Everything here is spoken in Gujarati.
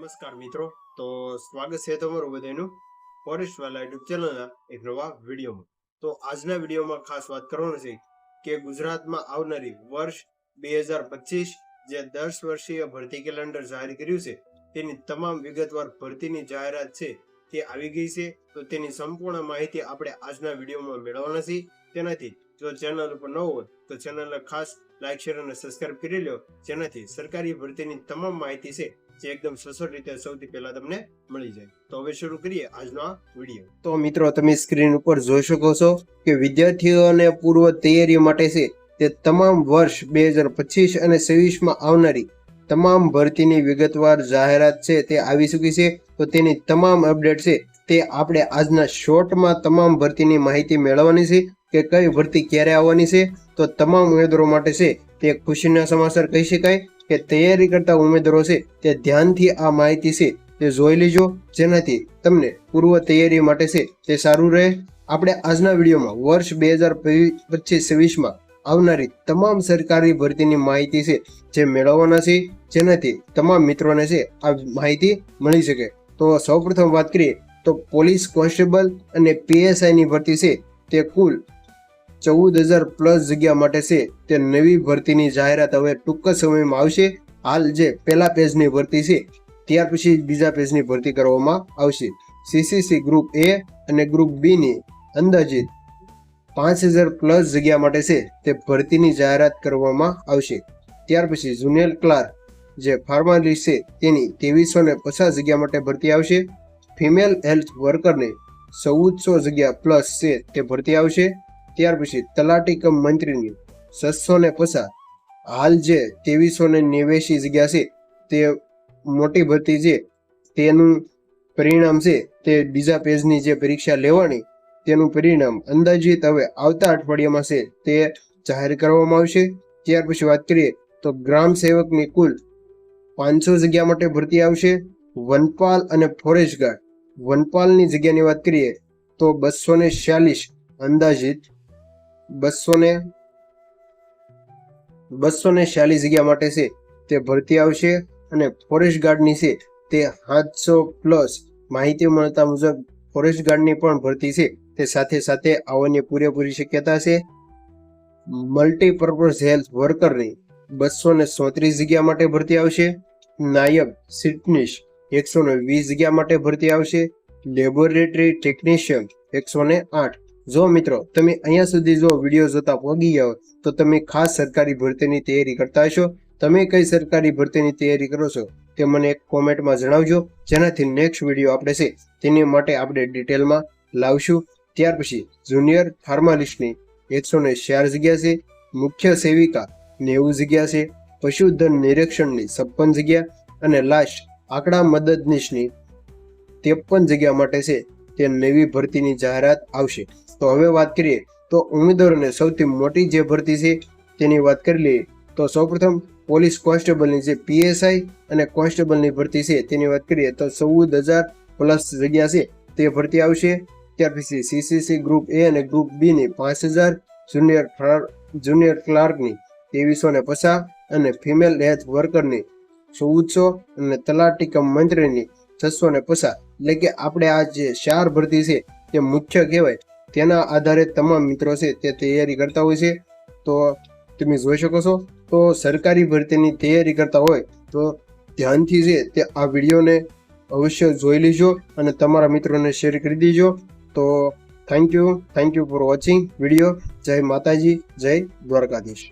નમસ્કાર મિત્રો, તો સ્વાગત છે તમારું બધાનું ફોરેસ્ટ વાલા યુટ્યુબ ચેનલના એક નવા વિડીયોમાં. તો આજના વિડીયોમાં ખાસ વાત કરવાની છે કે ગુજરાતમાં આવનારી વર્ષ 2025 જે 10 વર્ષીય ભરતી કેલેન્ડર જાહેર કર્યું છે તેની તમામ વિગતવાર ભરતીની જાહેરાત છે તે આવી ગઈ છે. તો તેની સંપૂર્ણ માહિતી આપણે આજના વિડીયોમાં મેળવવાના છે. તેનાથી જો ચેનલ ઉપર ન હોય તો ચેનલને ખાસ લાઈક, શેર અને સબસ્ક્રાઇબ કરી લો, જેનાથી સરકારી ભરતીની તમામ માહિતી છે જે એકદમ સચોટ રીતે સૌથી પહેલા તમને મળી જાય. તો હવે શરૂ કરીએ આજનો આ વિડીયો. તો મિત્રો, તમે સ્ક્રીન ઉપર જોઈ શકો છો કે વિદ્યાર્થીઓને પૂર્વ તૈયારી માટે છે તે તમામ વર્ષ 2025 અને 26માં આવનારી તમામ ભરતીની વિગતવાર જાહેરાત છે તે આવી ચૂકી છે. તો તેની તમામ અપડેટ છે તે આપણે આજના શોર્ટમાં તમામ ભરતીની માહિતી મેળવવાની છે કે કઈ ભરતી ક્યારે આવવાની છે. તો તમામ ઉમેદવારો માટે છે તે ખુશીના સમાચાર કહી શકાય કે તૈયારી કરતા ઉમેદવારો છે તે ધ્યાનથી આ માહિતી છે તે જોઈ લેજો, જેનાથી તમને પૂર્વ તૈયારી માટે છે તે સારું રહે. આપણે આજના વિડીયોમાં વર્ષ 2025-26માં આવનારી તમામ સરકારી ભરતીની માહિતી છે જે મેળવવાના છે, જેનાથી તમામ મિત્રોને છે આ માહિતી મળી શકે. તો સૌપ્રથમ વાત કરીએ તો પોલીસ કોન્સ્ટેબલ અને પીએસઆઈની ભરતી છે તે કુલ 14,000+ જગ્યા માટે છે તે નવી ભરતીની જાહેરાત હવે ટૂંક જ સમયમાં આવશે. હાલ જે પહેલા પેજની ભરતી છે ત્યાર પછી બીજા પેજની ભરતી કરવામાં આવશે. સીસીસી ગ્રુપ એ અને ગ્રુપ બી ની અંદાજિત 5,000+ જગ્યા માટે છે તે ભરતીની જાહેરાત કરવામાં આવશે. ત્યાર પછી જુનિયર ક્લાર્ક જે ફાર્માસિસ્ટ છે તેની 2,350 જગ્યા માટે ભરતી આવશે. ફિમેલ હેલ્થ વર્કરની 1,400 જગ્યા પ્લસ છે તે ભરતી આવશે. ત્યાર પછી તલાટી કમ મંત્રીની 650, હાલ જે 2,389 જગ્યા છે તે મોટી ભરતી છે તેનું પરિણામ છે તે બીજા પેજની જે પરીક્ષા લેવાની તેનું પરિણામ અંદાજિત હવે આવતા અઠવાડિયામાં છે તે જાહેર કરવામાં આવશે. ત્યાર પછી વાત કરીએ તો ગ્રામ સેવકની કુલ 500 જગ્યા માટે ભરતી આવશે. વનપાલ અને ફોરેસ્ટ ગાર્ડ, વનપાલની જગ્યાની વાત કરીએ તો 246, અંદાજિત 246 જગ્યા માટે છે તે ભરતી આવશે. અને ફોરેસ્ટ ગાર્ડની છે તે 700+. માહિતી મળતા મુજબ ફોરેસ્ટ ગાર્ડની પણ ભરતી છે તે સાથે સાથે આવવાની પૂરેપૂરી શક્યતા છે. મલ્ટીપર્પઝ હેલ્થ વર્કરની 234 જગ્યા માટે ભરતી આવશે. નાયબ સીટનીશ 120 જગ્યા માટે ભરતી આવશે. Laboratory technician 108. જો મિત્રો તમે અહીંયા સુધી જો વિડીયો જોતા પહોંચી ગયા તો તમે ખાસ સરકારી ભરતીની તૈયારી કરતા હશો. તમે કઈ સરકારી ભરતીની તૈયારી કરો છો તે મને એક કોમેન્ટમાં જણાવજો, જેનાથી નેક્સ્ટ વિડીયો આપણે છે તેની માટે આપણે ડિટેલમાં લાવશું. ત્યાર પછી જુનિયર ફાર્માસિસ્ટની 104 જગ્યા છે. મુખ્ય સેવિકા 90 જગ્યા છે. પશુધન નિરીક્ષણની 56 જગ્યા અને લાસ્ટ આંકડા મદદનીશની 53 જગ્યા માટે છે તે નવી ભરતીની જાહેરાત આવશે. તો હવે વાત કરીએ તો ઉમેદવારોને સૌથી મોટી જે ભરતી છે તેની વાત કરી લઈએ તો સૌપ્રથમ પોલીસ કોન્સ્ટેબલની જે પીએસઆઈ અને કોન્સ્ટેબલની ભરતી છે તેની વાત કરીએ તો 14,000+ જગ્યા છે તે ભરતી આવશે. ત્યાર પછી સીસીસી ગ્રુપ એ અને ગ્રુપ બી ની 5,000, જુનિયર ક્લાર્કની 2,350 અને ફિમેલ હેલ્થ વર્કરની 1,400 અને તલાટી કમ મંત્રીની 650. એટલે કે આપણે આ જે 4 ભરતી છે તે મુખ્ય કહેવાય, તેના આધારે તમામ મિત્રો છે તે તૈયારી કરતા હોય છે. તો તમે જોઈ શકો છો. તો સરકારી ભરતીની તૈયારી કરતા હોય તો ધ્યાનથી છે તે આ વિડીયોને અવશ્ય જોઈ લેજો અને તમારા મિત્રોને શેર કરી દેજો. તો thank you for watching video. જય માતાજી, જય દ્વારકાધીશ.